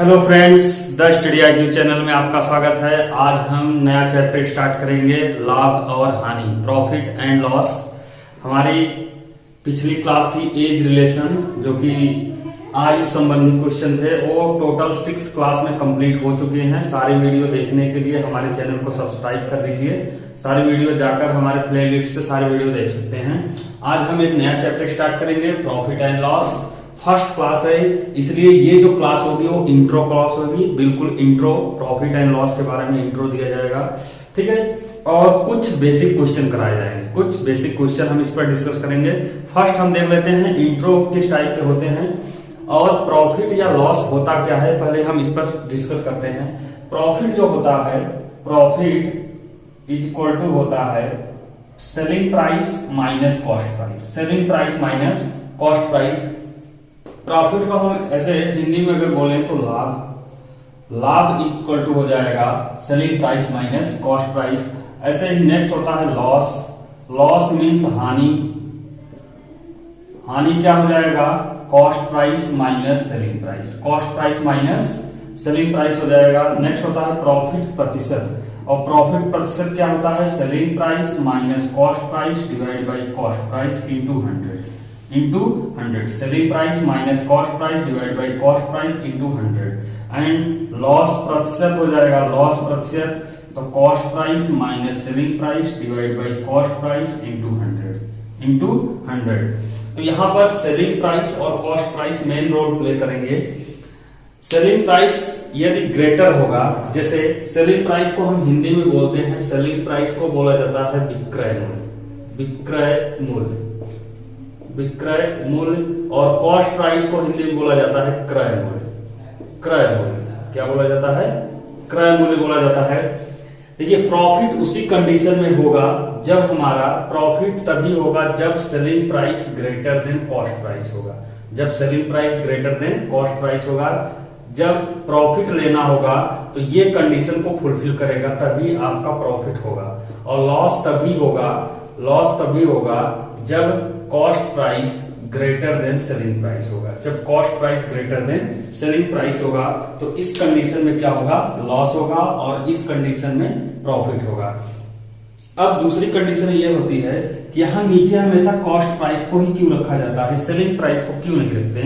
Hello friends, the study IQ channel में आपका स्वागत है। आज हम नया चैप्टर स्टार्ट करेंगे, लाभ और हानि, प्रॉफिट एंड लॉस। हमारी पिछली क्लास थी एज रिलेशन, जो कि आयु संबंधी क्वेश्चन थे। वो टोटल 6 क्लास में कंप्लीट हो चुके हैं। सारी वीडियो देखने के लिए हमारे चैनल को सब्सक्राइब कर लीजिए। सारी वीडियो जाकर हमारे प्लेलिस्ट से सारी वीडियो देख सकते हैं। आज हम एक नया चैप्टर स्टार्ट करेंगे, profit and loss. First class है, इसलिए ये जो क्लास होगी वो इंट्रो क्लास होगी, बिल्कुल इंट्रो। प्रॉफिट एंड लॉस के बारे में इंट्रो दिया जाएगा, ठीक है। और कुछ बेसिक क्वेश्चन कराए जाएंगे, कुछ बेसिक क्वेश्चन हम इस पर डिस्कस करेंगे। फर्स्ट हम देख लेते हैं इंट्रो किस टाइप के होते हैं और प्रॉफिट या लॉस होता क्या है, पहले हम इस पर डिस्कस करते हैं। प्रॉफिट जो होता है, प्रॉफिट इज इक्वल टू होता है selling price minus cost price, selling price minus cost price. Profit को हम ऐसे हिंदी में अगर बोलें तो लाभ, लाभ इक्वल टू हो जाएगा selling price minus cost price. ऐसे ही नेक्स्ट होता है लॉस, लॉस मीन्स हानि, हानि क्या हो जाएगा cost price minus selling price, cost price minus selling price हो जाएगा। नेक्स्ट होता है प्रॉफिट प्रतिशत, और प्रॉफिट प्रतिशत क्या होता है selling price minus cost price divide by cost price into 100, selling price minus cost price divide by cost price into 100। And loss प्रतिशत हो जाएगा, लॉस प्रतिशत तो cost price minus selling price divide by cost price into 100। तो यहां पर selling price और cost price main role play करेंगे। सेलिंग प्राइस यदि ग्रेटर होगा, जैसे सेलिंग प्राइस को हम हिंदी में बोलते हैं, सेलिंग प्राइस को बोला जाता है विक्रय मूल्य, विक्रय मूल्य, विक्रय मूल्य। और कॉस्ट प्राइस को हिंदी में बोला जाता है क्रय मूल्य, क्रय मूल्य क्या बोला जाता है, क्रय मूल्य बोला जाता है। देखिए प्रॉफिट उसी कंडीशन में होगा जब हमारा प्रॉफिट तभी होगा जब selling price greater than cost price होगा, जब selling price greater than cost price होगा, जब प्रॉफिट लेना होगा तो ये कंडीशन को फुलफिल करेगा तभी आपका प्रॉफिट होगा। और लॉस तभी होगा, लॉस तभी होगा जब cost price greater than selling price होगा, जब cost price greater than selling price होगा तो इस कंडीशन में क्या होगा लॉस होगा और इस कंडीशन में प्रॉफिट होगा। अब दूसरी कंडीशन ये होती है कि यहां नीचे हमेशा कॉस्ट प्राइस को ही क्यों रखा जाता है, सेलिंग प्राइस को क्यों नहीं रखते।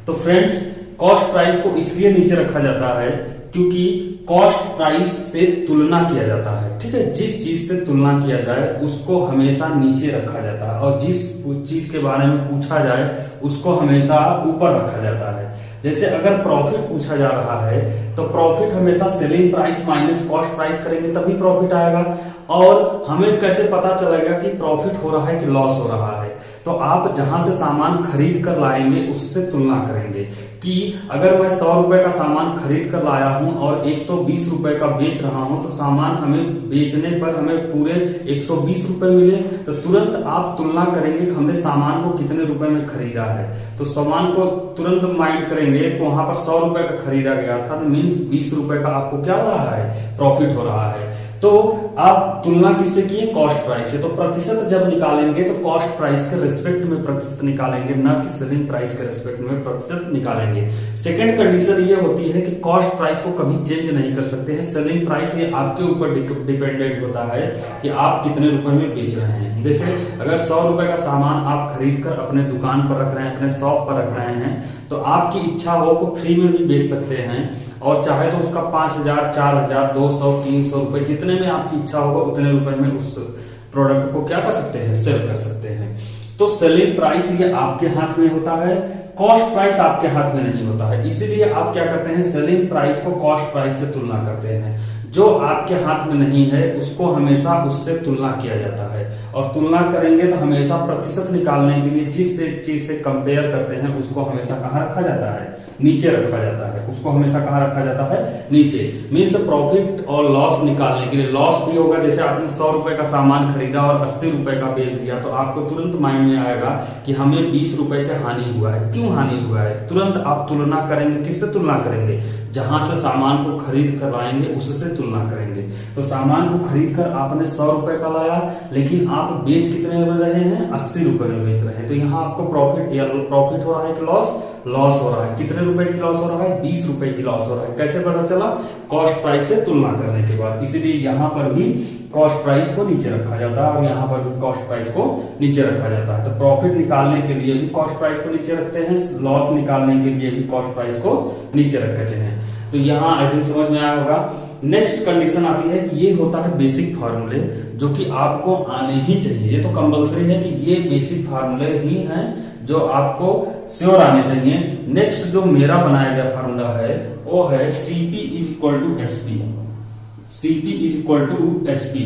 तो फ्रेंड्स कॉस्ट प्राइस को इसलिए नीचे रखा जाता है क्योंकि कॉस्ट प्राइस से तुलना किया जाता है, ठीक है। जिस चीज से तुलना किया जाए उसको हमेशा नीचे रखा जाता है और जिस चीज के बारे में पूछा जाए उसको हमेशा ऊपर रखा जाता है। जैसे अगर प्रॉफिट पूछा जा रहा है तो प्रॉफिट हमेशा selling price minus cost price करेंगे तभी प्रॉफिट आएगा। और हमें कैसे पता चलेगा कि प्रॉफिट हो रहा है कि लॉस हो रहा है, तो आप जहां से सामान खरीद कर लाएंगे उससे तुलना करेंगे कि अगर मैं 100 रुपए का सामान खरीद कर लाया हूं और 120 रुपए का बेच रहा हूं तो सामान हमें बेचने पर हमें पूरे 120 रुपए मिले, तो तुरंत आप तुलना करेंगे कि हमने सामान को कितने रुपए में खरीदा है। तो सामान को तुरंत माइंड करेंगे कि वहां पर 100 रुपए का खरीदा गया था, तो मीन्स 20 रुपए का आपको क्या हो रहा है प्रॉफिट हो रहा है। तो आप तुलना किससे किए कॉस्ट प्राइस से। तो प्रतिशत जब निकालेंगे तो कॉस्ट प्राइस के रिस्पेक्ट में प्रतिशत निकालेंगे, ना कि सेलिंग प्राइस के रिस्पेक्ट में प्रतिशत निकालेंगे। सेकंड कंडीशन ये होती है कि कॉस्ट प्राइस को कभी चेंज नहीं कर सकते हैं, सेलिंग प्राइस ये आपके ऊपर डिपेंडेंट होता है कि आप कितने रुपए में बेच रहे हैं। जैसे अगर 100 रुपए का सामान आप खरीद कर अपने दुकान पर रख रहे हैं, अपने शॉप पर रख रहे हैं, तो आपकी इच्छा हो को फ्री में भी बेच सकते हैं और चाहे तो उसका 5000, 4000, 200, 300 रुपए जितने में आपकी इच्छा होगा उतने रुपए में उस प्रोडक्ट को क्या कर सकते हैं सेल कर सकते हैं। तो सेलिंग प्राइस ये आपके हाथ में होता है, कॉस्ट प्राइस आपके हाथ में नहीं होता है। इसीलिए आप क्या करते हैं सेलिंग प्राइस को कॉस्ट प्राइस से तुलना करते हैं। जो आपके हाथ में नहीं है उसको हमेशा उससे तुलना किया जाता है, और तुलना करेंगे तो हमेशा प्रतिशत निकालने के लिए जिस चीज से कंपेयर करते हैं उसको हमेशा कहाँ रखा जाता है नीचे रखा जाता है, उसको हमेशा कहाँ रखा जाता है नीचे। मीन्स प्रॉफिट और लॉस निकालने के लिए लॉस भी होगा, जैसे आपने 100 रुपए का सामान खरीदा और 80 रुपए का बेच दिया तो आपको तुरंत माइंड में आएगा कि हमें 20 रुपए का हानि हुआ है। क्यों हानि हुआ है, तुरंत आप तुलना करेंगे, किससे तुलना करेंगे, जहां से सामान को खरीद कर लाएंगे उससे तुलना करेंगे। तो सामान को खरीद कर आपने 100 रुपए का लाया लेकिन आप बेच कितने में रहे हैं 80 रुपए में बेच रहे हैं, तो यहाँ आपको प्रॉफिट हो रहा है कि लॉस, लॉस हो रहा है। कितने रुपए की लॉस हो रहा है? 20 रुपए की लॉस हो रहा है। कैसे पता चला? कॉस्ट प्राइस से तुलना करने के बाद। इसीलिए यहाँ पर भी कॉस्ट प्राइस को नीचे रखा जाता है और यहाँ पर भी कॉस्ट प्राइस को नीचे रखा जाता है। तो प्रॉफिट निकालने के लिए भी कॉस्ट प्राइस को नीचे रखते हैं, लॉस निकालने के लिए भी कॉस्ट प्राइस को नीचे रखते हैं। तो यहाँ आई थिंक समझ में आया होगा। नेक्स्ट कंडीशन आती है कि ये होता है बेसिक फार्मूले, जो कि आपको आने ही चाहिए। ये तो कंपलसरी है कि ये बेसिक फार्मूले ही हैं जो आपको श्योर आने चाहिए। नेक्स्ट जो मेरा बनाया गया फार्मूला है वो है CP is equal to SP. CP is equal to SP.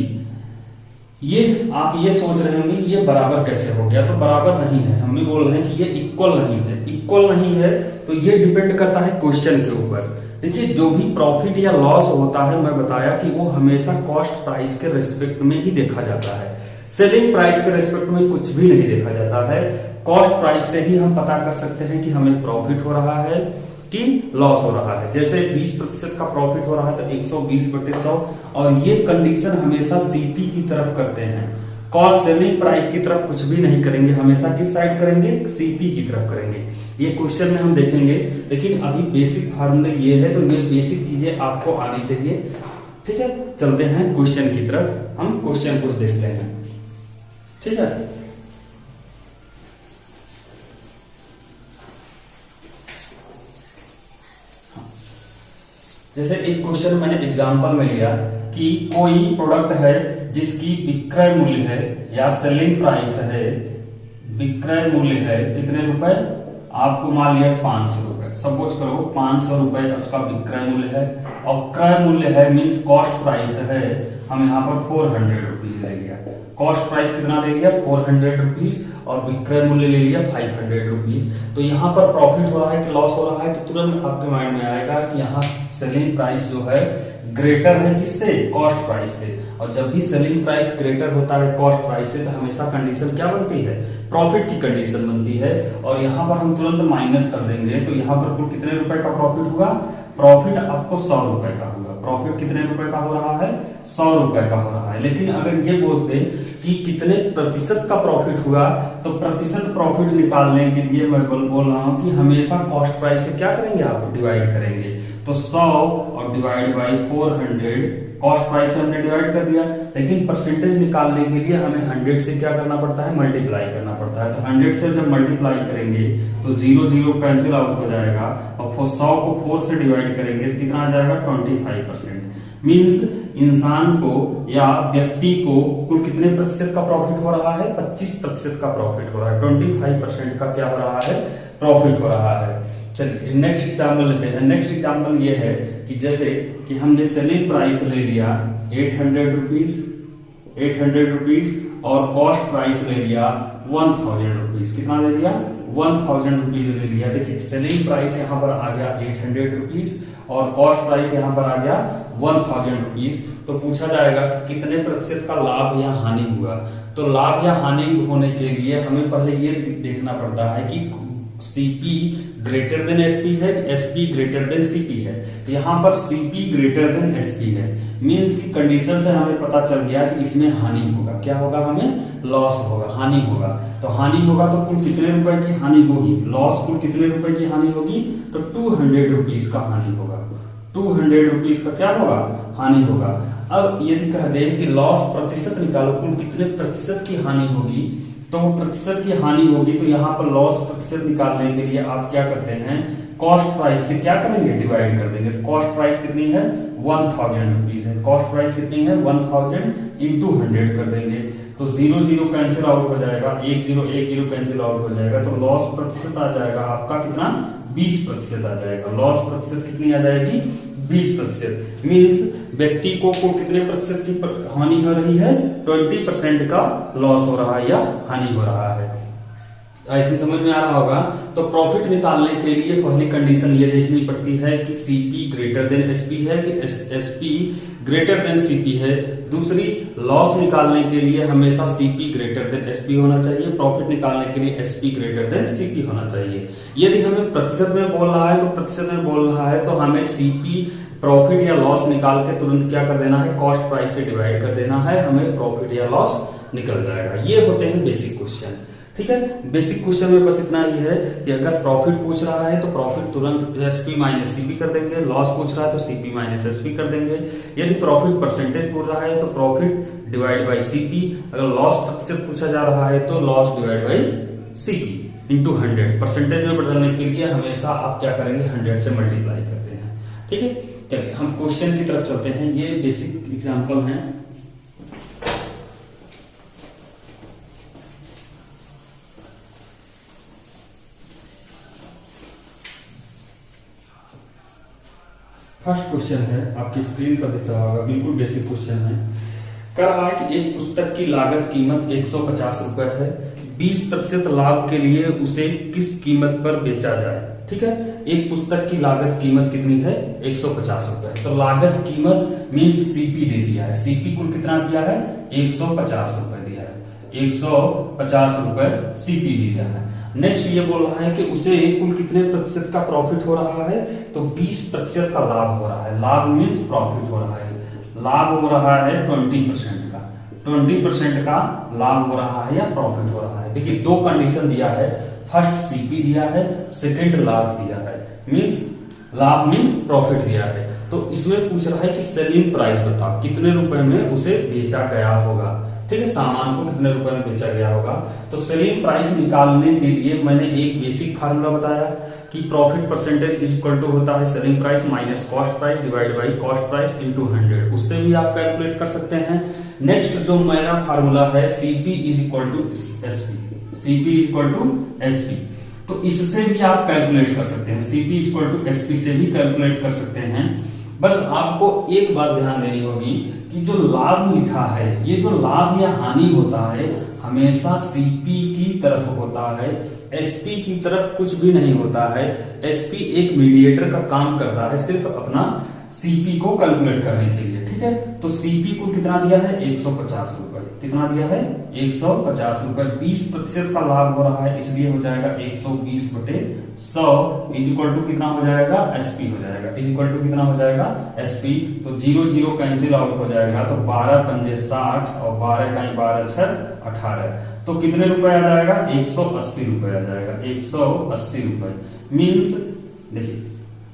ये आप ये सोच रहे होंगे ये बराबर कैसे हो गया? तो बराबर नहीं है, हम भी बोल रहे हैं कि ये इक्वल नहीं है। इक्वल नहीं है तो ये डिपेंड करता है क्वेश्चन के ऊपर। देखिए, जो भी प्रॉफिट या लॉस होता है, मैं बताया कि वो हमेशा कॉस्ट प्राइस के रेस्पेक्ट में ही देखा जाता है। सेलिंग प्राइस के रेस्पेक्ट में कुछ भी नहीं देखा जाता है। कॉस्ट प्राइस से ही हम पता कर सकते हैं कि हमें प्रॉफिट हो रहा है कि लॉस हो रहा है। जैसे 20% का प्रॉफिट हो रहा है तो 120/100, और ये कंडीशन हमेशा सीपी की तरफ करते हैं। कॉस्ट सेलिंग प्राइस की तरफ कुछ भी नहीं करेंगे, हमेशा किस साइड करेंगे? सीपी की तरफ करेंगे। ये क्वेश्चन में हम देखेंगे, लेकिन अभी बेसिक फार्मूला ये है, तो ये बेसिक चीजें आपको आनी चाहिए। ठीक है, चलते हैं क्वेश्चन की तरफ। हम क्वेश्चन कुछ देखते हैं। ठीक है, जैसे एक क्वेश्चन मैंने एग्जांपल में लिया कि कोई प्रोडक्ट है जिसकी विक्रय मूल्य है या सेलिंग प्राइस है, विक्रय मूल्य है कितने रुपए? आपको मान लिया 500 रुपए। सपोज करो 500 रुपए उसका विक्रय मूल्य है, और क्रय मूल्य है मीन्स कॉस्ट प्राइस है, हम यहाँ पर 400 रुपीज ले लिया। कॉस्ट प्राइस कितना ले लिया? 400 रुपीज, और विक्रय मूल्य ले लिया 500 रुपीज। तो यहाँ पर प्रॉफिट हो रहा है कि लॉस हो रहा है? तो तुरंत आपके माइंड में आएगा कि यहाँ सेलिंग प्राइस जो है ग्रेटर है किससे? कॉस्ट प्राइस से। और जब भी सेलिंग प्राइस ग्रेटर होता है कॉस्ट प्राइस से, तो हमेशा कंडीशन क्या बनती है? प्रॉफिट की कंडीशन बनती है। और यहाँ पर हम तुरंत माइनस कर देंगे, तो यहाँ पर कुल कितने रुपए का प्रॉफिट होगा? प्रॉफिट आपको 100 रुपए का होगा। प्रॉफिट कितने रुपए का हो रहा है? 100 रुपए का हो रहा है। लेकिन अगर ये बोल दे कि कितने प्रतिशत का प्रॉफिट हुआ, तो प्रतिशत प्रॉफिट निकालने के लिए मैं बोल रहा हूं कि हमेशा कॉस्ट प्राइस से क्या करेंगे? आप डिवाइड करेंगे। तो 100 और डिवाइड बाई 400, कॉस्ट प्राइस से हमने डिवाइड कर दिया। लेकिन परसेंटेज निकालने के लिए हमें 100 से क्या करना पड़ता है? मल्टीप्लाई करना पड़ता है। तो 100 से जब मल्टीप्लाई करेंगे तो 0 0 कैंसिल आउट हो जाएगा, और 100 को 4 से डिवाइड करेंगे तो कितना आ जाएगा? 25%। मीन्स इंसान को या व्यक्ति को कुल कितने प्रतिशत का प्रॉफिट हो रहा है? 25% का प्रॉफिट हो रहा है। 25% का क्या हो रहा है? प्रॉफिट हो रहा है। चलिए नेक्स्ट एग्जाम्पल लेते हैं। नेक्स्ट एग्जाम्पल ये है कि जैसे कि हमने सेलिंग प्राइस ले लिया 800 रुपीज, और कॉस्ट प्राइस ले लिया 1000 रुपीज। कितना ले लिया? 1000 रुपीज ले लिया। देखिए, सेलिंग प्राइस यहाँ पर आ गया 800 रुपीज, और कॉस्ट प्राइस यहाँ पर आ गया 1000 रुपीज। तो पूछा जाएगा कि कितने प्रतिशत का लाभ या हानि हुआ। तो लाभ या हानि होने के लिए हमें पहले ये देखना पड़ता है कि सीपी ग्रेटर देन एसपी है, एसपी ग्रेटर देन सीपी है। तो यहाँ पर सीपी ग्रेटर देन एसपी है, मींस की कंडीशन से हमें पता चल गया कि इसमें हानि होगा। क्या होगा? हमें लॉस होगा, हानि होगा। तो हानि होगा तो कुल कितने रुपए की हानि होगी? लॉस कुल कितने रुपए की हानि होगी? तो 200 रुपीज का हानि होगा। 200 रुपीज का क्या होगा? हानि होगा। अब यदि कह दे कि लॉस प्रतिशत निकालो, कुल कितने प्रतिशत की हानि होगी, तो प्रतिशत की हानि होगी। तो यहाँ पर लॉस प्रतिशत निकालने के लिए आप क्या करते हैं? कॉस्ट प्राइस से क्या करेंगे? डिवाइड कर देंगे। तो कॉस्ट प्राइस कितनी है? 1000 रुपीज है। कॉस्ट प्राइस कितनी है? 1000 इंटू 100 कर देंगे। तो 0 0 कैंसिल आउट हो जाएगा, 1 0 कैंसिल आउट हो जाएगा। तो लॉस प्रतिशत आ जाएगा आपका कितना? 20% आ जाएगा। लॉस प्रतिशत कितनी आ जाएगी? 20%। मीन्स व्यक्ति को कितने प्रतिशत की हानि हो रही है? 20% का लॉस हो रहा है या हानि हो रहा है। आई थिंक समझ में आ रहा होगा। तो प्रॉफिट निकालने के लिए पहली कंडीशन ये देखनी पड़ती है कि सीपी ग्रेटर देन एसपी है कि एसपी ग्रेटर देन सीपी है। दूसरी, लॉस निकालने के लिए हमेशा सीपी ग्रेटर देन एसपी होना चाहिए। प्रॉफिट निकालने के लिए एसपी ग्रेटर देन सीपी होना चाहिए। यदि हमें प्रतिशत में बोल रहा है तो प्रतिशत में बोल रहा है तो हमें सीपी प्रॉफिट या लॉस निकाल के तुरंत क्या कर देना है? कॉस्ट प्राइस से डिवाइड कर देना है, हमें प्रॉफिट या लॉस निकल जाएगा। ये होते हैं बेसिक क्वेश्चन। ठीक है। बेसिक क्वेश्चन में बस इतना ही है कि अगर प्रॉफिट पूछ रहा है तो प्रॉफिट तुरंत एसपी माइनस सीपी कर देंगे, लॉस पूछ रहा है तो सीपी माइनस एसपी कर देंगे। यदि प्रॉफिट परसेंटेज पूछ रहा है तो प्रॉफिट डिवाइड बाई सीपी, अगर लॉस प्रतिशत पूछा जा रहा है तो loss divide by CP into 100। Percentage में बदलने के लिए हमेशा आप क्या करेंगे, 100 से मल्टीप्लाई करते हैं। ठीक है, चलिए हम क्वेश्चन की तरफ चलते हैं। ये बेसिक एग्जांपल हैं। फर्स्ट क्वेश्चन है, आपकी स्क्रीन पर दिख रहा होगा, बिल्कुल बेसिक क्वेश्चन है। कह रहा है कि एक पुस्तक की लागत कीमत 150 रुपए है, 20% लाभ के लिए उसे किस कीमत पर बेचा जाए। ठीक है, एक पुस्तक की लागत कीमत कितनी है, 150 रुपए। तो लागत कीमत मींस सीपी दे दिया है, सीपी कुल कितना दिया है, 150 रुपए दिया है, 150 रुपए सीपी दिया है। नेक्स्ट ये बोल रहा है कि उसे कुल कितने प्रतिशत का प्रॉफिट हो रहा है, तो 20% का लाभ हो रहा है। लाभ मींस प्रॉफिट हो रहा है, लाभ हो रहा है 20% का, 20% का लाभ हो रहा है या प्रॉफिट हो रहा है। देखिए दो कंडीशन दिया है, फर्स्ट सीपी दिया है, सेकंड लाभ दिया है, मींस लाभ मींस प्रॉफिट दिया है। तो इसमें पूछ रहा है कि सेलिंग प्राइस बताओ, कितने रुपए में उसे बेचा गया होगा। ठीक है, सामान को कितने रुपए में बेचा गया होगा। तो सेलिंग प्राइस निकालने के लिए मैंने एक बेसिक फार्मूला बताया कि profit percentage is equal to होता है selling price minus cost price divide by cost price into 100। उससे भी आप कैलकुलेट कर सकते हैं। नेक्स्ट जो मेरा फार्मूला है CP is equal to SP, CP is equal to SP, तो इससे भी आप कैलकुलेट कर सकते हैं। CP is equal to SP से भी कैलकुलेट कर सकते हैं। बस आपको एक बात ध्यान देनी होगी कि जो लाभ लिखा है, ये जो लाभ या हानि होता है हमेशा सीपी की तरफ होता है, एसपी की तरफ कुछ भी नहीं होता है। एसपी एक मीडिएटर का काम करता है सिर्फ अपना सीपी को कैलकुलेट करने के लिए। ठीक है, तो सीपी को कितना दिया है, 150 रुपए। कितना दिया है, 150 रुपए। 20% का लाभ हो रहा है, इसलिए हो जाएगा 120 बटे 100 इज इक्वल टू कितना हो जाएगा, एसपी हो जाएगा। इज इक्वल टू कितना हो जाएगा, एसपी। तो 0 0 कैंसिल आउट हो जाएगा, तो 12 पंजे 60 और 12 का 12 6 18। तो कितने रुपए आ जाएगा, 180 रुपए आ जाएगा, 180 रुपए। मीन्स देखिए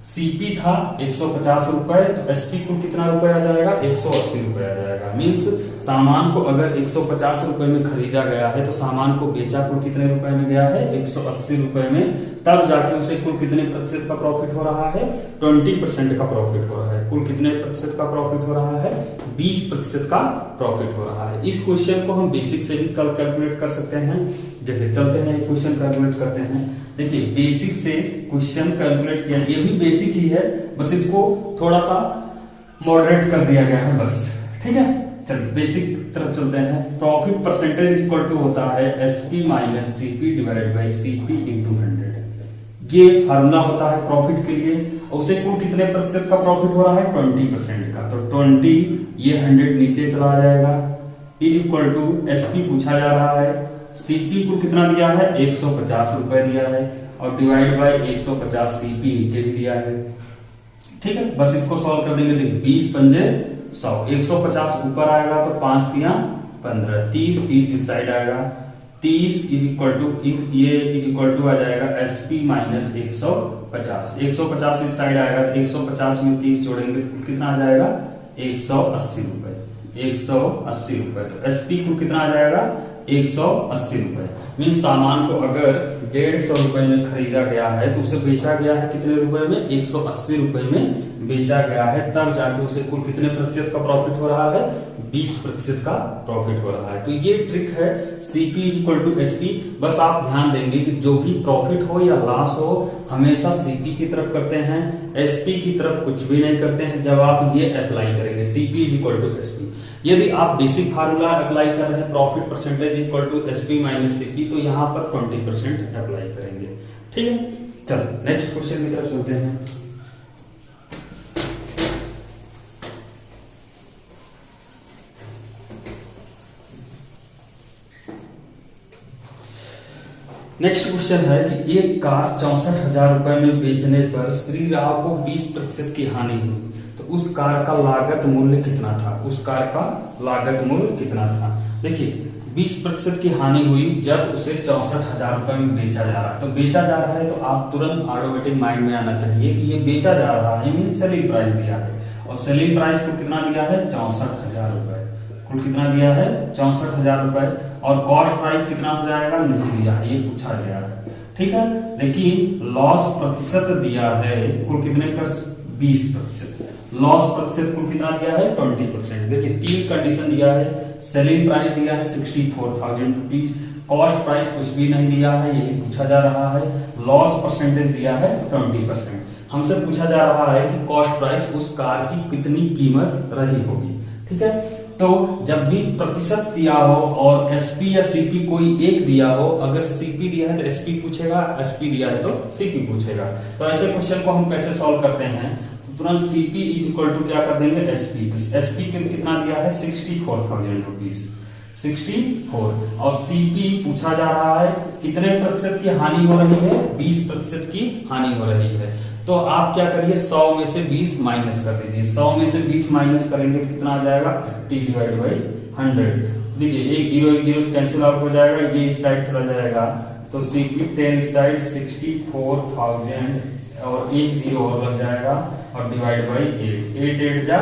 सीपी था 150 रुपए, तो एसपी को कितना रुपए आ जाएगा, 180 रुपए आ जाएगा। मीन्स सामान को अगर 150 रुपए में खरीदा गया है तो सामान को बेचा कुल कितने रुपए में गया है, 180 रुपए में। तब जाके उसे कुल कितने प्रतिशत का प्रॉफिट हो रहा है, 20% का प्रॉफिट हो रहा है। कुल कितने प्रतिशत का प्रॉफिट हो रहा है, 20% का प्रॉफिट हो रहा है। इस क्वेश्चन को हम बेसिक से भी कल कैलकुलेट कर सकते हैं। जैसे चलते हैं एक क्वेश्चन कैलकुलेट करते हैं। देखिए बेसिक से क्वेश्चन कैलकुलेट किया, ये भी बेसिक ही है, बस इसको थोड़ा सा मॉडरेट कर दिया गया है बस। ठीक है, चलिए बेसिक तरफ चलते हैं। प्रॉफिट परसेंटेज इक्वल टू होता है SP minus CP divide by CP into 100। ये फार्मूला होता है प्रॉफिट के लिए। उसे कुल कितने प्रतिशत का प्रॉफिट हो रहा है, 20% का। तो 20 ये 100 नीचे चला जाएगा, इज इक्वल टू एसपी पूछा जा रहा है, सीपी को कितना दिया है, 150 रुपए दिया है, और डिवाइड बाई 150 सीपी नीचे भी दिया है। ठीक है, बस इसको सॉल्व कर देंगे। देखिए 20 पंजे 100, 150 ऊपर आएगा तो 5 तिया 15, 30 इस साइड आएगा, 30 इज इक्वल टू ये इज इक्वल टू आ जाएगा एसपी माइनस 150। 150 इस साइड आएगा तो 150 में 30 जोड़ेंगे कितना आ जाएगा, 180 रुपए, 180 रुपए। तो एसपी को कितना आ जाएगा, 180 रुपए। मीन सामान को अगर 150 रुपए में खरीदा गया है तो उसे बेचा गया है कितने रुपए में, 180 रुपए में बेचा गया है। तब जाके उसे कुल कितने प्रतिशत का प्रॉफिट हो रहा है, 20% का प्रॉफिट हो रहा है। तो ये ट्रिक है CP is equal to SP. बस आप ध्यान देंगे कि जो भी प्रॉफिट हो या लॉस हो हमेशा सीपी की तरफ करते हैं, एसपी की तरफ कुछ भी नहीं करते हैं। जब आप ये अप्लाई करेंगे CP is equal to SP, यदि आप बेसिक फार्मूला अप्लाई कर रहे हैं profit percentage equal to SP minus CP, तो यहाँ पर 20% अप्लाई करेंगे। ठीक है, चलो नेक्स्ट क्वेश्चन की तरफ चलते हैं। नेक्स्ट क्वेश्चन है कि एक कार 64,000 रुपए में बेचने पर श्री राव को 20% की हानि हुई, तो उस कार का लागत मूल्य कितना था, उस कार का लागत मूल्य कितना था। देखिए 20% की हानि हुई जब उसे 64,000 रुपए में बेचा जा रहा है। तो बेचा जा रहा है तो आप तुरंत ऑटोमेटिक माइंड में आना चाहिए कि ये बेचा जा रहा है, मीन सेलिंग प्राइस दिया है, और सेलिंग प्राइस को कितना दिया है 64,000 रुपए, कुल कितना दिया है 64,000 रुपए, और कॉस्ट प्राइस कितना हो जाएगा नहीं दिया है, ये पूछा गया है, ठीक है। लेकिन लॉस प्रतिशत दिया है कुल कितने का 20%, लॉस प्रतिशत कुल कितना दिया है 20%। देखिए 3 कंडीशन दिया है, सेलिंग प्राइस दिया है 64,000 रुपीज, कॉस्ट प्राइस कुछ भी नहीं दिया है, यही पूछा जा रहा है, लॉस परसेंटेज दिया है 20%। हमसे पूछा जा रहा है कि कॉस्ट प्राइस उस कार की कितनी कीमत रही होगी, ठीक है। तो जब भी प्रतिशत दिया हो और एसपी या सीपी कोई एक दिया हो, अगर सीपी दिया है तो एसपी पूछेगा, एसपी दिया है तो सीपी पूछेगा। तो ऐसे क्वेश्चन को हम कैसे सॉल्व करते हैं, तो तुरंत सीपी इज इक्वल टू क्या कर देंगे एसपी, तो एसपी कितना दिया है 64,000 रुपीज, 64, और सीपी पूछा जा रहा है कितने प्रतिशत की हानि हो रही है 20% की हानि हो रही है। तो आप क्या करिए 100 में से 20 माइनस कर दीजिए, 100 में से 20 माइनस करेंगे तो कितना आ जाएगा 80 डिवाइड बाई 100। देखिए एक जीरो से कैंसिल आउट हो जाएगा, ये इस साइड चला जाएगा, तो सीपी 10 इस साइड 64,000 और एक जीरो और लग जाएगा और डिवाइड बाई 8 8 जा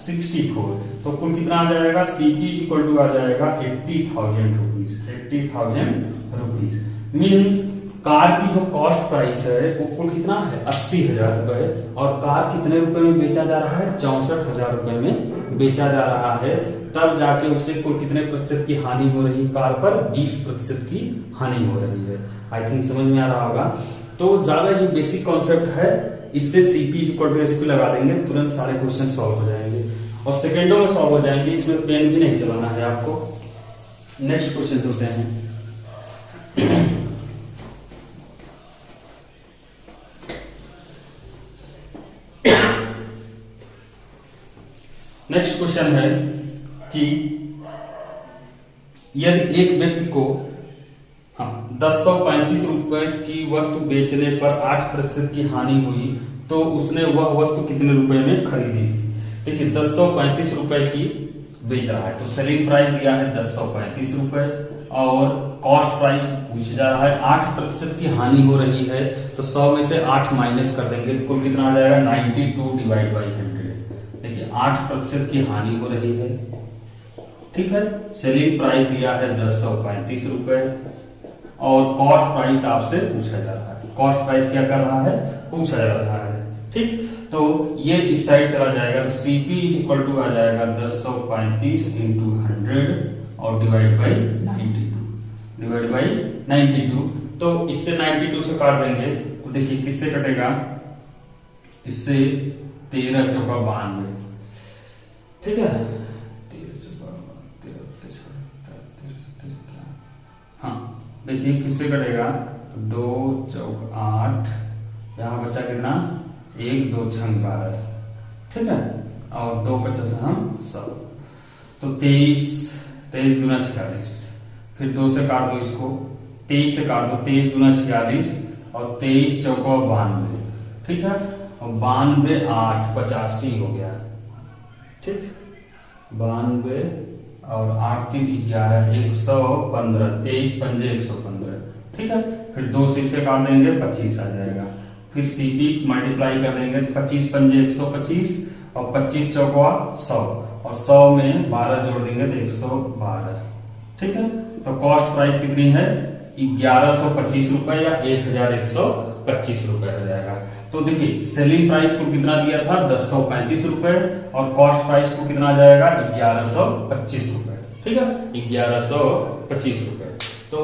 64, तो कुल कितना आ जाएगा सीपी इक्वल टू आ जाएगा 80,000 रुपीज, 80,000 रुपीज। मीन्स कार की जो कॉस्ट प्राइस है वो कुल कितना है 80,000 रुपए, और कार कितने रुपए में बेचा जा रहा है 64,000 रुपए में बेचा जा रहा है, तब जाके उसे कुल कितने प्रतिशत की हानि हो रही है, कार पर 20% की हानि हो रही है। आई थिंक समझ में आ रहा होगा। तो ज्यादा ये बेसिक कॉन्सेप्ट है, इससे सीपी इक्वल टू एसपी लगा देंगे, तुरंत सारे क्वेश्चन सॉल्व हो जाएंगे और सेकेंडों में सॉल्व हो जाएंगे, इसमें पेन भी नहीं चलाना है आपको। नेक्स्ट क्वेश्चन होते हैं। नेक्स्ट क्वेश्चन है कि यदि एक व्यक्ति को 1035 रुपए की वस्तु बेचने पर 8% की हानि हुई तो उसने वह वस्तु कितने रुपए में खरीदी थी। देखिए 1035 रुपए की बेच रहा है, तो सेलिंग प्राइस दिया है 1035 रुपए और कॉस्ट प्राइस पूछ जा रहा है, 8% की हानि हो रही है, तो 100 में से 8 माइनस कर देंगे तो कुल कितना आ जाएगा 92 डिवाइड बाई 100। देखिए 8% की हानि हो रही है, ठीक है। सेलिंग प्राइस दिया है 1035 रुपए और कॉस्ट प्राइस आपसे पूछा जा रहा है, कॉस्ट प्राइस क्या कर रहा है पूछा जा रहा है, ठीक। तो ये इस साइड चला जाएगा, तो सीपी इक्वल टू आ जाएगा 1035 इंटू 100 और डिवाइड बाई 92, डिवाइड बाई 92। तो इससे 92 से काट देंगे तो देखिए किससे कटेगा, इससे 13 चौका 92, ठीक है। हाँ देखिए किससे कटेगा, 2 चौक 8, यहाँ बचा कितना 1 2 छंग 12, ठीक है, और 2 50 हम 100, तो 23 दूना 46, फिर 2 से काट दो इसको, 23 से काट दो, 23 दूना 46 और 23 चौका 92, ठीक है, और 92 8 85 हो गया, ठीक, 92 और 8 3 11 115, 23 पंजे 115, ठीक है। फिर 2 से इसे काट देंगे 25 आ जाएगा, फिर सीपी मल्टीप्लाई कर देंगे तो 25 पंजे 125 और 25 चौका 100 और 100 में 12 जोड़ देंगे तो 112, ठीक है। तो कॉस्ट प्राइस कितनी है 1125 रुपए या 1125 रुपए हो जाएगा। तो देखिए सेलिंग प्राइस को कितना दिया था 1035 रुपए और कॉस्ट प्राइस को कितना आ जाएगा 1125 रुपए, ठीक है, 1125 रुपए। तो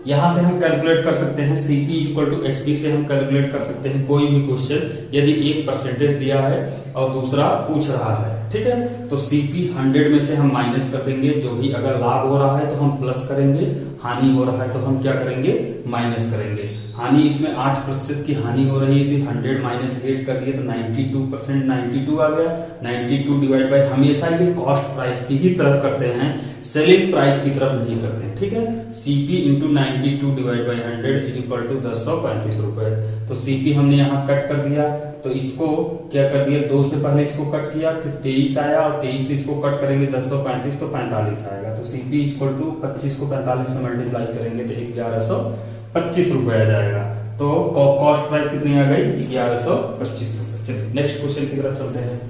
यहां से हम कैलकुलेट कर सकते हैं सीपी इक्वल टू एसपी से हम कैलकुलेट कर सकते हैं कोई भी क्वेश्चन यदि एक परसेंटेज दिया है और दूसरा पूछ रहा है, ठीक है। तो सीपी 100 में से हम माइनस कर देंगे, जो भी अगर लाभ हो रहा है तो हम प्लस करेंगे, हानि हो रहा है तो हम क्या करेंगे माइनस करेंगे। हानि इसमें 8% की हानि हो रही थी, 100 माइनस 8 कर दिए तो 92%, 92 आ गया, 92 डिवाइड बाई, हमेशा ये कॉस्ट प्राइस की ही तरफ करते हैं, सेलिंग प्राइस की तरफ नहीं करते हैं, ठीक है। CP into 92 divide by 100 is equal to 1035 रुपए। तो सीपी हमने यहाँ कट कर दिया, तो इसको क्या कर दिया, 2 से पहले इसको कट किया, फिर 23 आया और 23 से इसको कट करेंगे 1035 तो 45 आएगा। तो सीपी इक्वल टू 25 को 45 से मल्टीप्लाई करेंगे तो 1125 रुपए आ जाएगा। तो कॉस्ट प्राइस कितनी आ गई, 1125 रुपए। चलिए नेक्स्ट क्वेश्चन की तरफ चलते हैं।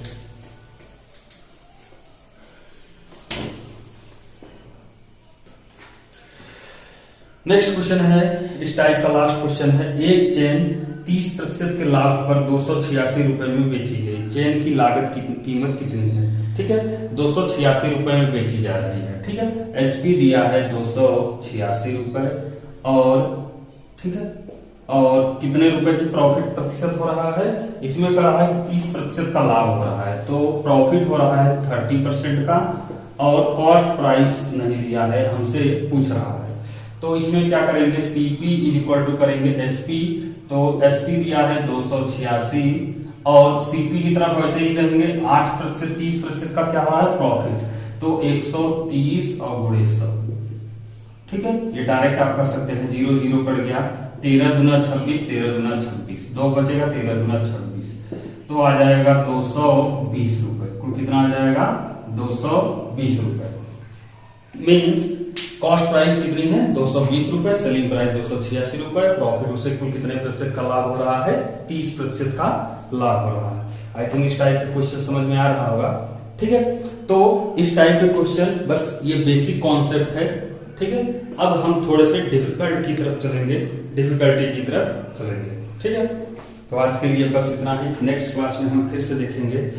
नेक्स्ट क्वेश्चन है इस टाइप का, लास्ट क्वेश्चन है। एक चेन 30% के लाभ पर 286 रुपए में बेची गई। चेन की लागत की कीमत कितनी है, ठीक है, 286 रुपए में बेची जा रही है, ठीक है। एसपी दिया है 286 रुपए और ठीक है, और कितने रुपए की प्रॉफिट प्रतिशत हो रहा है, इसमें कह रहा है कि 30% का लाभ हो रहा है, तो प्रॉफिट हो रहा है 30% का, और कॉस्ट प्राइस नहीं दिया है, हमसे पूछ रहा है। तो इसमें क्या करेंगे, सीपी इज इक्वल टू करेंगे एसपी, तो एसपी दिया है 286 और सीपी की तरफ वैसे ही रहेंगे 8%, 30% का क्या हो रहा है प्रॉफिट, तो 130 और गुणे 100, ठीक है। ये डायरेक्ट आप कर सकते हैं, 0 0 कट गया, 13 दूना 26, 13 दूना 26, 2 बचेगा, 13 दूना 26, तो आ जाएगा 220 रुपए। कुल कितना आ जाएगा, 220 रुपए। मीन्स कॉस्ट प्राइस कितनी है, 220 रुपए, सेलिंग प्राइस 286 रुपए, प्रॉफिट उससे कुल कितने प्रतिशत का लाभ हो रहा है, 30% का लाभ हो रहा है। आई थिंक इस टाइप के क्वेश्चन समझ में आ रहा होगा, ठीक है। तो इस टाइप के क्वेश्चन बस ये बेसिक कॉन्सेप्ट है, ठीक है। अब हम थोड़े से डिफिकल्ट की तरफ चलेंगे, डिफिकल्टी की तरफ चलेंगे, ठीक है। तो आज के लिए बस इतना ही, नेक्स्ट क्लास में हम फिर से देखेंगे।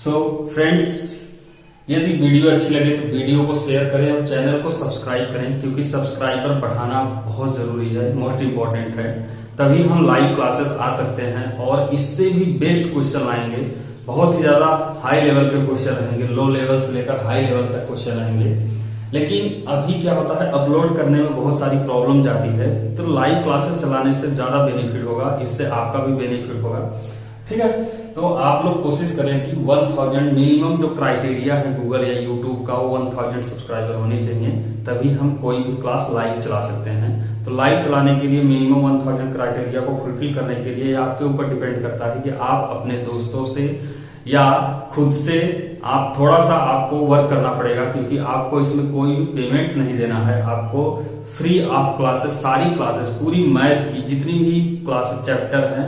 सो फ्रेंड्स, यदि वीडियो अच्छी लगे तो वीडियो को शेयर करें और चैनल को सब्सक्राइब करें, क्योंकि सब्सक्राइबर बढ़ाना बहुत जरूरी है, मोस्ट इंपॉर्टेंट है। तभी हम लाइव क्लासेस आ सकते हैं और इससे भी बेस्ट क्वेश्चन लाएंगे। बहुत ही ज्यादा हाई लेवल के क्वेश्चन रहेंगे, लो लेवल से लेकर हाई लेवल तक क्वेश्चन रहेंगे। लेकिन अभी क्या होता है, अपलोड करने में बहुत सारी प्रॉब्लम जाती है, तो लाइव क्लासेस चलाने से ज्यादा बेनिफिट होगा, इससे आपका भी बेनिफिट होगा, ठीक है। तो आप लोग कोशिश करें कि 1000 मिनिमम जो क्राइटेरिया है गूगल या यूट्यूब का, वो 1000 सब्सक्राइबर होने चाहिए, तभी हम कोई भी क्लास लाइव चला सकते हैं। तो लाइव चलाने के लिए मिनिमम 1000 क्राइटेरिया को फुलफिल करने के लिए आपके ऊपर डिपेंड करता है कि आप अपने दोस्तों से या खुद से आप थोड़ा सा आपको वर्क करना पड़ेगा, क्योंकि आपको इसमें कोई भी पेमेंट नहीं देना है। आपको फ्री ऑफ क्लासेस, सारी क्लासेस, पूरी मैथ की जितनी भी क्लासेस चैप्टर हैं,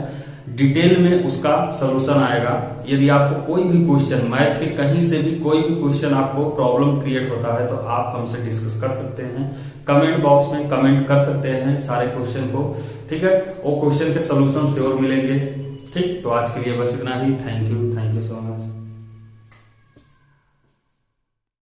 डिटेल में उसका सॉल्यूशन आएगा। यदि आपको कोई भी क्वेश्चन मैथ के कहीं से भी कोई भी क्वेश्चन आपको प्रॉब्लम क्रिएट होता है, तो आप हमसे डिस्कस कर सकते हैं, कमेंट बॉक्स में कमेंट कर सकते हैं सारे क्वेश्चन को, ठीक है। वो क्वेश्चन के सॉल्यूशन श्योर मिलेंगे, ठीक। तो आज के लिए बस इतना ही। Thank you so much.